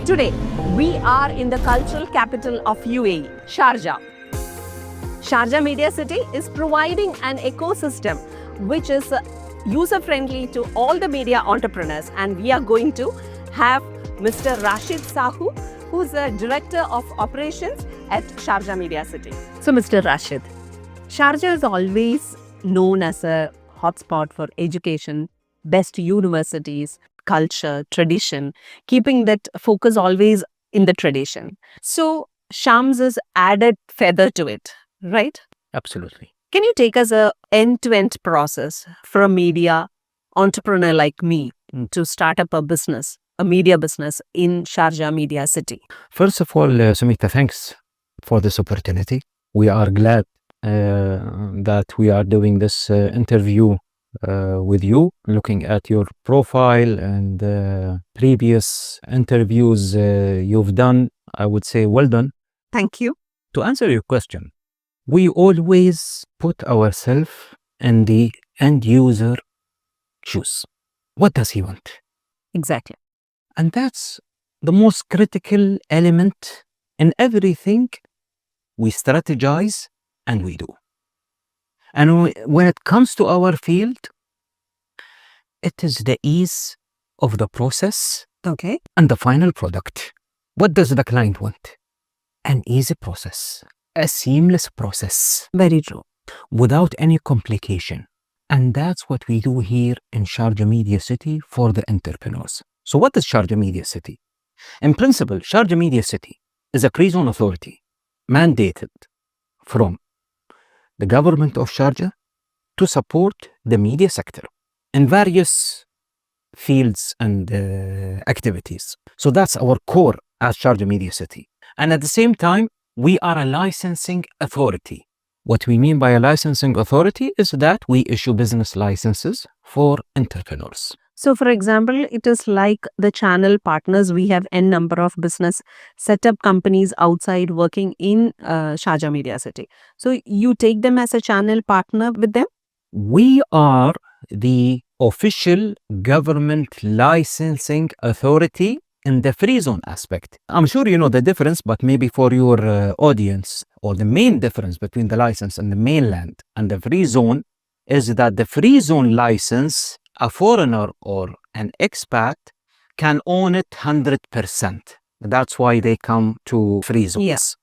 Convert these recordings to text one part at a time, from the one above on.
Today, we are in the cultural capital of UAE, Sharjah. Sharjah Media City is providing an ecosystem which is user-friendly to all the media entrepreneurs, and we are going to have Mr. Rashid Sahu, who's the Director of Operations at Sharjah Media City. So, Mr. Rashid, Sharjah is always known as a hotspot for education, best universities, culture, tradition, keeping that focus always in the tradition. So, Shams has added feather to it, right? Absolutely. Can you take us a end-to-end process for a media entrepreneur like me to start up a business, a media business in Sharjah Media City? First of all, Sumita, thanks for this opportunity. We are glad that we are doing this interview with you, looking at your profile and previous interviews you've done. I would say well done. Thank you. To answer your question, we always put ourselves in the end user shoes. What does he want? Exactly. And that's the most critical element in everything we strategize and we do. And when it comes to our field, it is the ease of the process Okay. and the final product. What does the client want? An easy process, a seamless process, Very true. without any complication. And that's what we do here in Sharjah Media City for the entrepreneurs. So what is Sharjah Media City? In principle, Sharjah Media City is a free zone authority mandated from the government of Sharjah to support the media sector in various fields and activities. So that's our core as Sharjah Media City. And at the same time, we are a licensing authority. What we mean by a licensing authority is that we issue business licenses for entrepreneurs. So, for example, it is like the channel partners. We have n number of business setup companies outside working in Sharjah Media City. So, you take them as a channel partner with them? We are the official government licensing authority in the free zone aspect. I'm sure you know the difference, but maybe for your audience, or the main difference between the license and the mainland and the free zone is that the free zone license, a foreigner or an expat can own it 100%. That's why they come to free zones. Yes.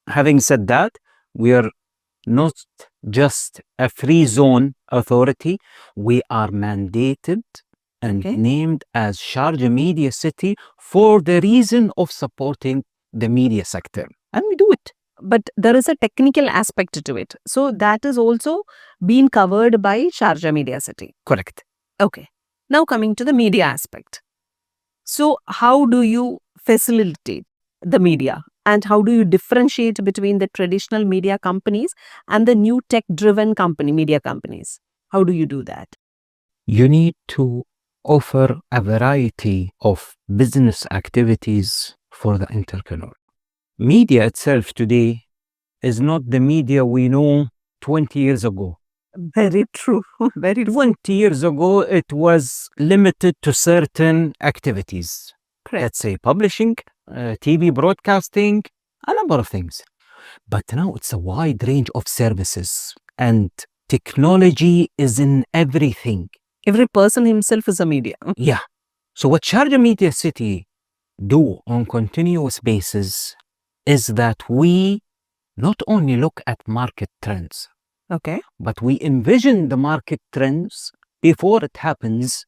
Having said that, we are not just a free zone authority, we are mandated and named as Sharjah Media City for the reason of supporting the media sector. And we do it. But there is a technical aspect to it. So, that is also being covered by Sharjah Media City. Correct. Okay. Now, coming to the media aspect. So, how do you facilitate the media? And how do you differentiate between the traditional media companies and the new tech-driven media companies? How do you do that? You need to offer a variety of business activities for the entrepreneur. Media itself today is not the media we know 20 years ago. Very true. Very true. 20 years ago, it was limited to certain activities. Correct. Let's say publishing, TV broadcasting, a number of things. But now it's a wide range of services and technology is in everything. Every person himself is a media. Yeah. So what Sharjah Media City do on continuous basis is that we not only look at market trends, Okay. but we envision the market trends before it happens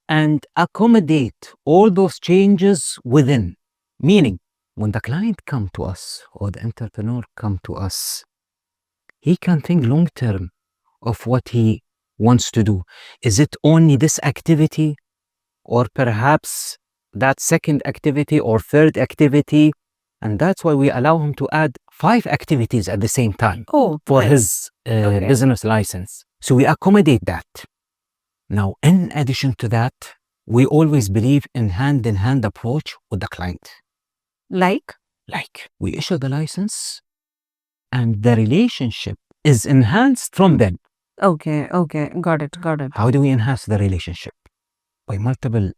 and accommodate all those changes within. Meaning, when the client come to us or the entrepreneur come to us, he can think long term of what he wants to do. Is it only this activity, or perhaps that second activity or third activity? And that's why we allow him to add 5 activities at the same time for his business license. So we accommodate that. Now, in addition to that, we always believe in hand approach with the client. Like We issue the license and the relationship is enhanced from them. Okay. Got it. How do we enhance the relationship? by multiple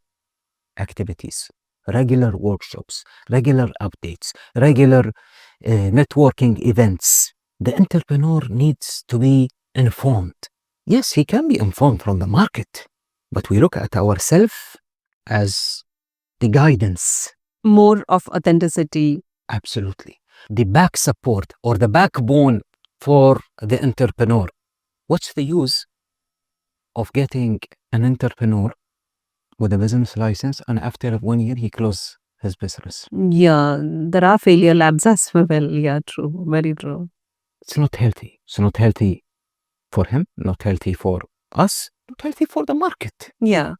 activities, regular workshops, regular updates, regular networking events. The entrepreneur needs to be informed. Yes, he can be informed from the market, but we look at ourselves as the guidance. More of authenticity. Absolutely. The back support or the backbone for the entrepreneur. What's the use of getting an entrepreneur with a business license and after 1 year he closes his business? Yeah, there are failure labs as well. Yeah, true. Very true. It's not healthy. It's not healthy for him, not healthy for us, not healthy for the market. Yeah.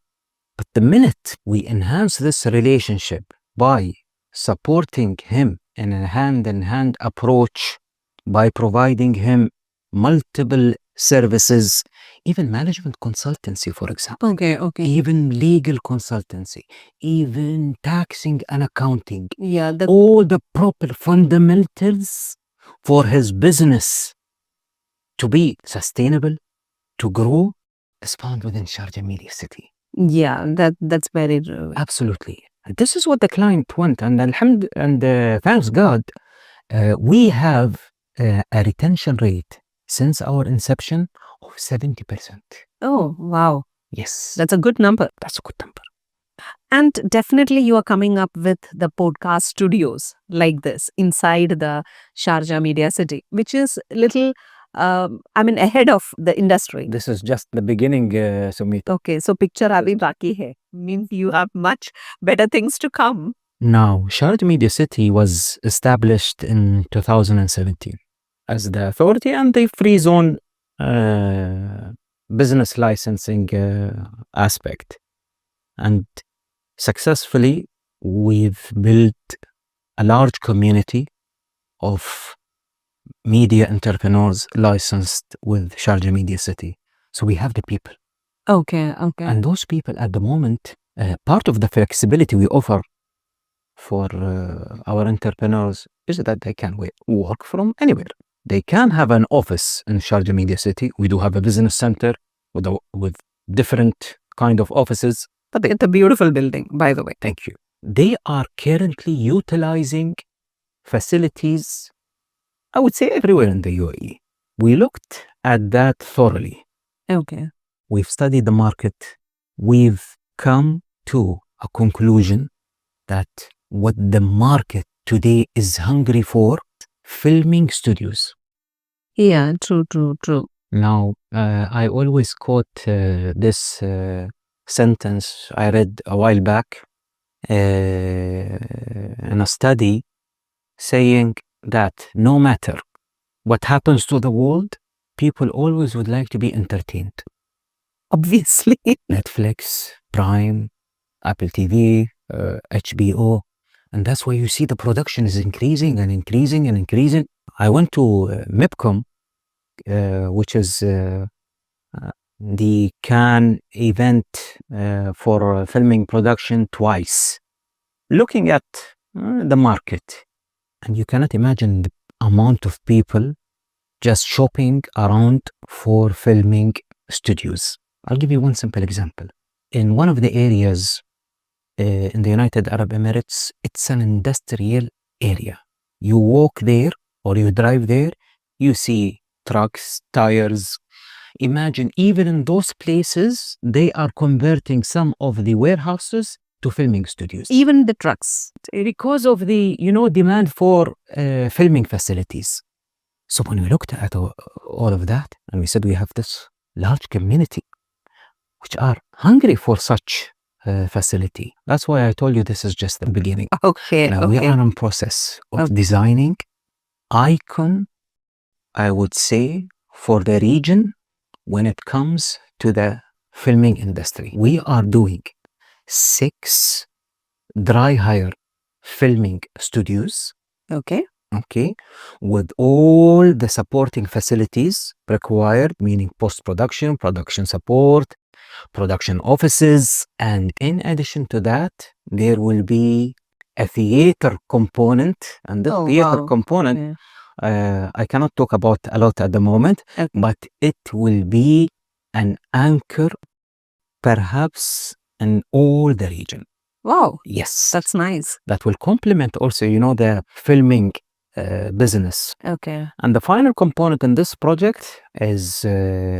But the minute we enhance this relationship by supporting him in a hand-in-hand approach, by providing him multiple services, even management consultancy, for example, Okay, okay. even legal consultancy, even taxing and accounting, Yeah, all the proper fundamentals for his business to be sustainable, to grow, is found within Sharjah Media City. yeah, that's very true. Absolutely. And this is what the client want. And thanks God, we have a retention rate since our inception of 70%. Oh, wow. Yes. That's a good number. That's a good number. And definitely you are coming up with the podcast studios like this inside the Sharjah Media City, which is little, ahead of the industry. This is just the beginning, Sumit. Okay, so picture abhi baki hai. Means you have much better things to come. Now, Sharjah Media City was established in 2017 as the authority and the free zone business licensing aspect. And successfully, we've built a large community of media entrepreneurs licensed with Sharjah Media City. So we have the people. Okay, okay. And those people at the moment, part of the flexibility we offer for our entrepreneurs is that they can work from anywhere. They can have an office in Sharjah Media City. We do have a business center with different kind of offices. But it's a beautiful building, by the way. Thank you. They are currently utilizing facilities, I would say, everywhere in the UAE. We looked at that thoroughly. Okay. We've studied the market. We've come to a conclusion that what the market today is hungry for, filming studios. Yeah, true, true, true. Now, I always quote this sentence I read a while back in a study saying that no matter what happens to the world, people always would like to be entertained. Obviously. Netflix, Prime, Apple TV, HBO. And that's why you see the production is increasing and increasing and increasing. I went to MIPCOM, which is the Cannes event for filming production twice, looking at the market. And you cannot imagine the amount of people just shopping around for filming studios. I'll give you one simple example. In one of the areas in the United Arab Emirates, it's an industrial area. You walk there or you drive there, you see trucks, tires. Imagine even in those places, they are converting some of the warehouses to filming studios. Even the trucks. Because of the, demand for filming facilities. So when we looked at all of that, and we said we have this large community which are hungry for such facility. That's why I told you this is just the beginning. Okay. Now we are in process of designing icon, I would say, for the region when it comes to the filming industry. We are doing 6 dry hire filming studios. Okay. Okay, with all the supporting facilities required, meaning post-production, production support, production offices, and in addition to that, there will be a theater component, and the theater component, I cannot talk about a lot at the moment, but it will be an anchor, perhaps in all the region. Wow, Yes. that's nice. That will complement also, the filming business. Okay. And the final component in this project is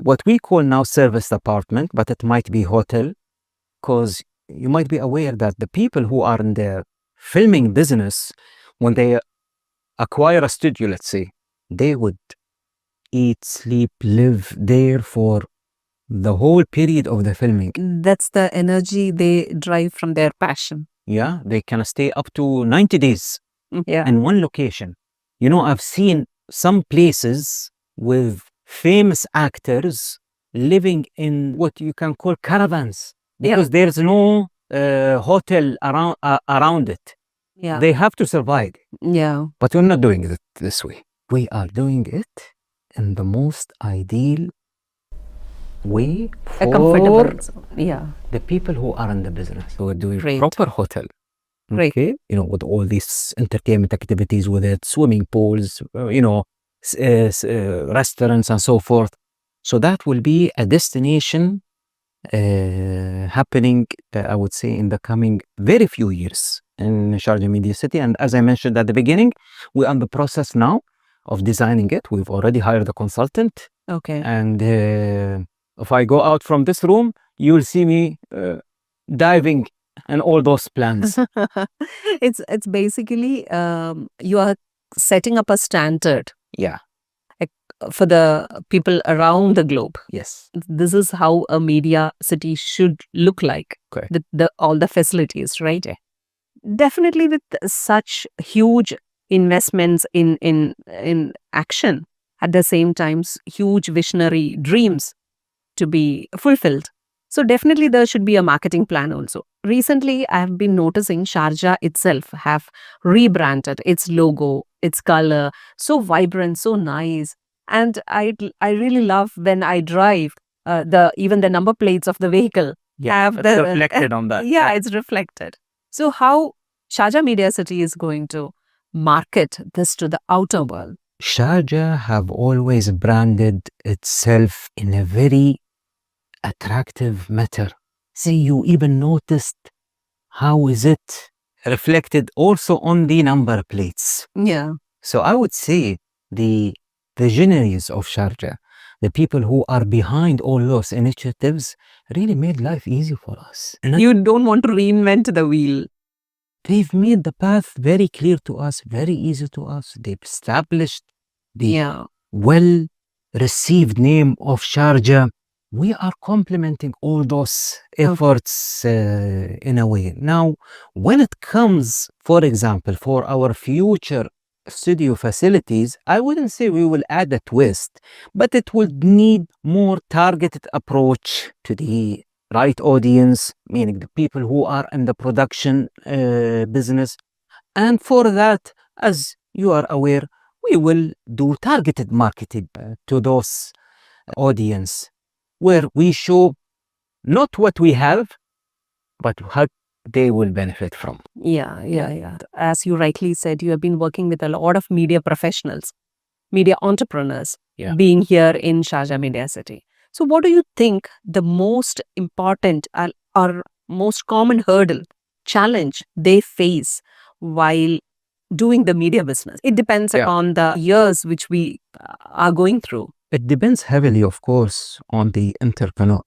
what we call now service department, but it might be hotel, because you might be aware that the people who are in the filming business, when they acquire a studio, let's say, they would eat, sleep, live there for the whole period of the filming. That's the energy they drive from their passion. Yeah, they can stay up to 90 days Yeah. in one location. I've seen some places with famous actors living in what you can call caravans, because there's no hotel around it. Yeah. They have to survive. Yeah. But we're not doing it this way. We are doing it in the most ideal way A for comfortable. Yeah. the people who are in the business. So we're doing Great. proper hotel. Great. Okay, with all these entertainment activities with it, swimming pools, restaurants and so forth. So that will be a destination happening, I would say, in the coming very few years in Sharjah Media City. And as I mentioned at the beginning, we're in the process now of designing it. We've already hired a consultant. Okay. And if I go out from this room, you'll see me diving in all those plans. It's basically you are setting up a standard Yeah. for the people around the globe. Yes. This is how a media city should look like. Correct. All the facilities, right? Yeah. Definitely, with such huge investments in action, at the same time, huge visionary dreams to be fulfilled. So definitely there should be a marketing plan also. Recently, I have been noticing Sharjah itself have rebranded its logo, its color, so vibrant, so nice. And I really love when I drive even the number plates of the vehicle have it's reflected on that. Yeah, it's reflected. So how Sharjah Media City is going to market this to the outer world? Sharjah have always branded itself in a very attractive matter. See, you even noticed how is it reflected also on the number plates. Yeah. So I would say the visionaries of Sharjah, the people who are behind all those initiatives, really made life easy for us. And you don't want to reinvent the wheel. They've made the path very clear to us, very easy to us. They've established the well-received name of Sharjah. We are complementing all those efforts in a way. Now, when it comes, for example, for our future studio facilities, I wouldn't say we will add a twist, but it would need more targeted approach to the right audience, meaning the people who are in the production business. And for that, as you are aware, we will do targeted marketing to those audience, where we show not what we have, but what they will benefit from. Yeah. As you rightly said, you have been working with a lot of media professionals, media entrepreneurs being here in Sharjah Media City. So what do you think the most important or most common hurdle, challenge they face while doing the media business? It depends upon the years which we are going through. It depends heavily, of course, on the entrepreneur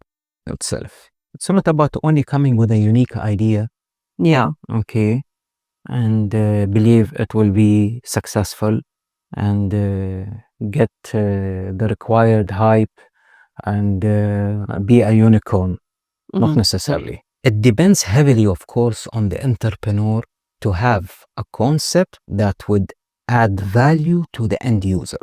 itself. It's not about only coming with a unique idea. Yeah. Okay. And believe it will be successful and get the required hype and be a unicorn. Not necessarily. It depends heavily, of course, on the entrepreneur to have a concept that would add value to the end user.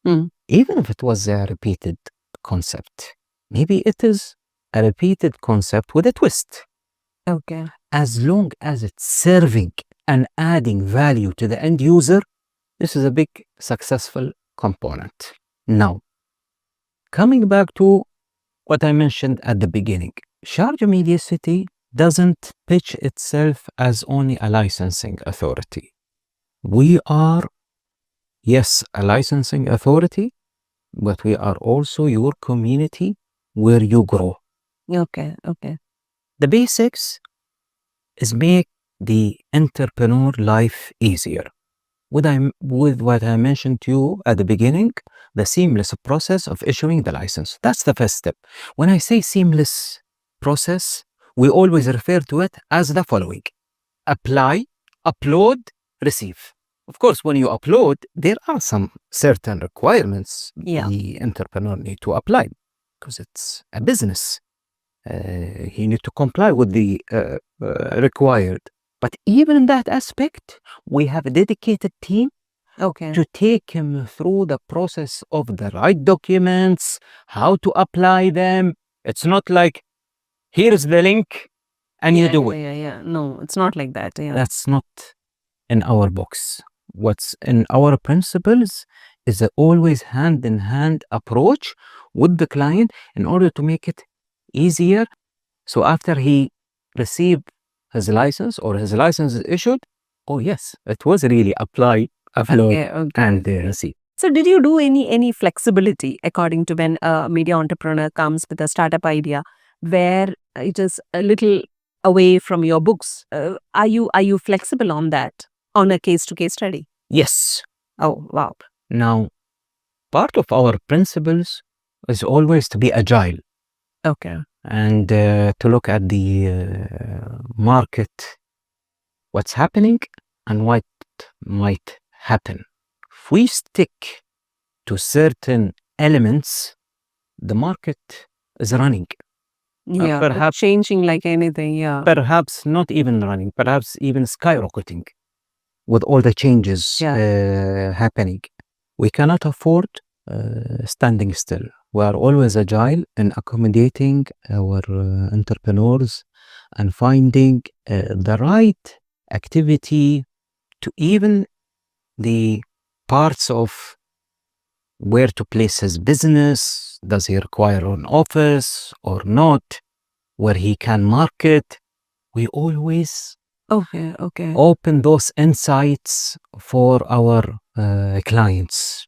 Even if it was a repeated concept. Maybe it is a repeated concept with a twist. Okay. As long as it's serving and adding value to the end user, this is a big successful component. Now, coming back to what I mentioned at the beginning, Sharjah Media City doesn't pitch itself as only a licensing authority. We are, yes, a licensing authority, but we are also your community where you grow. Okay. The basics is make the entrepreneur life easier. With what I mentioned to you at the beginning, the seamless process of issuing the license. That's the first step. When I say seamless process, we always refer to it as the following: apply, upload, receive. Of course, when you upload, there are some certain requirements the entrepreneur need to apply because it's a business. He need to comply with the required. But even in that aspect, we have a dedicated team to take him through the process of the right documents, how to apply them. It's not like, here's the link and you do it. No, it's not like that. That's not in our box. What's in our principles is a always hand-in-hand approach with the client in order to make it easier. So after he received his license or his license is issued, oh yes, it was really apply, upload, and receive. So did you do any flexibility according to when a media entrepreneur comes with a startup idea where it is a little away from your books? Are you flexible on that, on a case-to-case study? Yes. Oh, wow. Now, part of our principles is always to be agile and to look at the market, what's happening and what might happen. If we stick to certain elements, the market is running. Perhaps changing like anything. Perhaps not even running, perhaps even skyrocketing with all the changes happening. We cannot afford standing still. We are always agile in accommodating our entrepreneurs and finding the right activity to even the parts of where to place his business. Does he require an office or not? Where he can market. We always open those insights for our clients.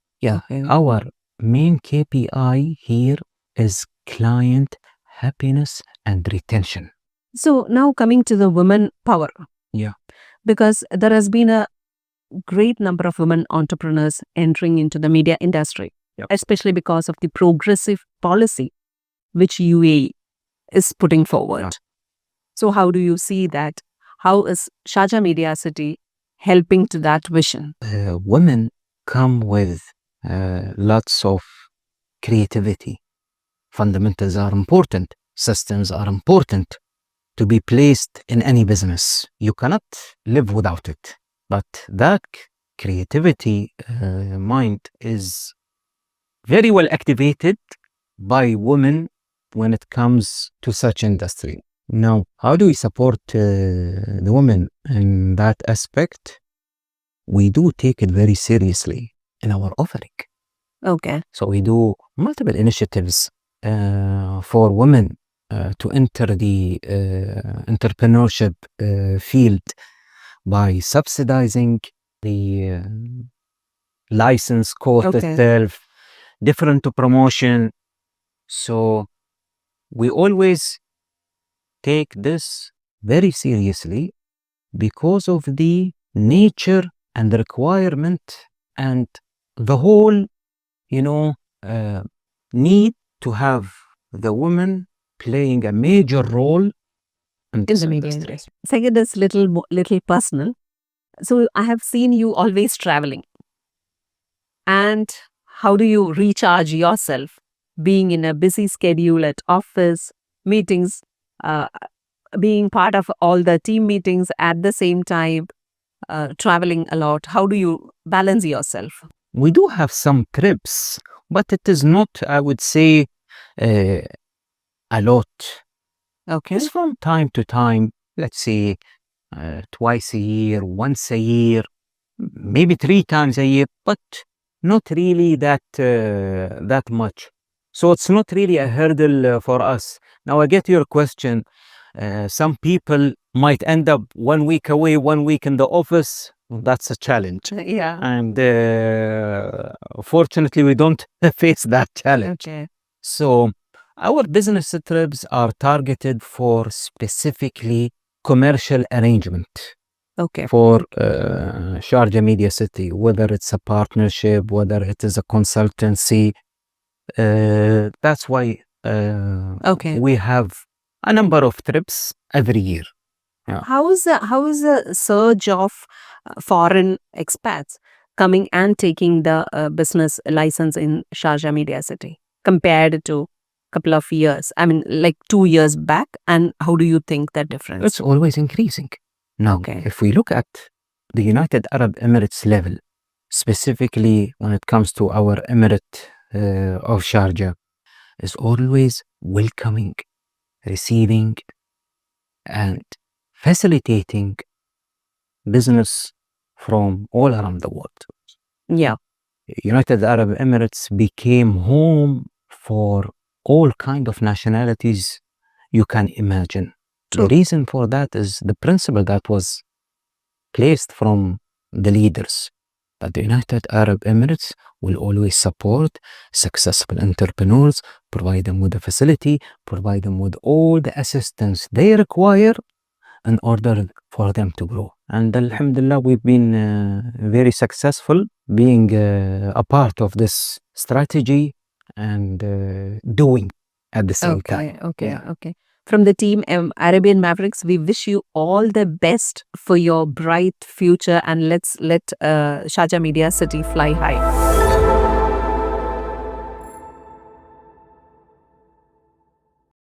Our main KPI here is client happiness and retention. So now coming to the women power. Because there has been a great number of women entrepreneurs entering into the media industry, especially because of the progressive policy which UAE is putting forward. So how do you see that? How is Sharjah Media City helping to that vision? Women come with lots of creativity. Fundamentals are important. Systems are important to be placed in any business. You cannot live without it. But that creativity mind is very well activated by women when it comes to such industry. Now, how do we support the women in that aspect? We do take it very seriously in our offering. So we do multiple initiatives for women to enter the entrepreneurship field by subsidizing the license cost itself, different to promotion. So we always take this very seriously because of the nature and the requirement and the whole, need to have the woman playing a major role in the media industry. Second is little personal. So I have seen you always traveling. And how do you recharge yourself being in a busy schedule at office, meetings, being part of all the team meetings at the same time, traveling a lot? How do you balance yourself? We do have some trips, but it is not, I would say, a lot. It's from time to time, let's say twice a year, once a year, maybe 3 times a year, but not really that much. So it's not really a hurdle for us. Now I get your question. Some people might end up 1 week away, 1 week in the office. That's a challenge. And fortunately, we don't face that challenge. So Our business trips are targeted for specifically commercial arrangement Okay. for Sharjah Media City, whether it's a partnership, whether it is a consultancy. That's why Okay. we have a number of trips every year. Yeah. How is the surge of foreign expats coming and taking the business license in Sharjah Media City compared to couple of years? I mean, like 2 years back. And how do you think that difference? It's always increasing. Now, Okay. if we look at the United Arab Emirates level, specifically when it comes to our emirate of Sharjah, is always welcoming, receiving, and facilitating business from all around the world. Yeah. United Arab Emirates became home for all kind of nationalities you can imagine. True. The reason for that is the principle that was placed from the leaders, that the United Arab Emirates will always support successful entrepreneurs, provide them with the facility, provide them with all the assistance they require in order for them to grow. And Alhamdulillah, we've been very successful being a part of this strategy and doing at the same time. Okay. From the team Arabian Mavericks, we wish you all the best for your bright future, and let's let Sharjah Media City fly high.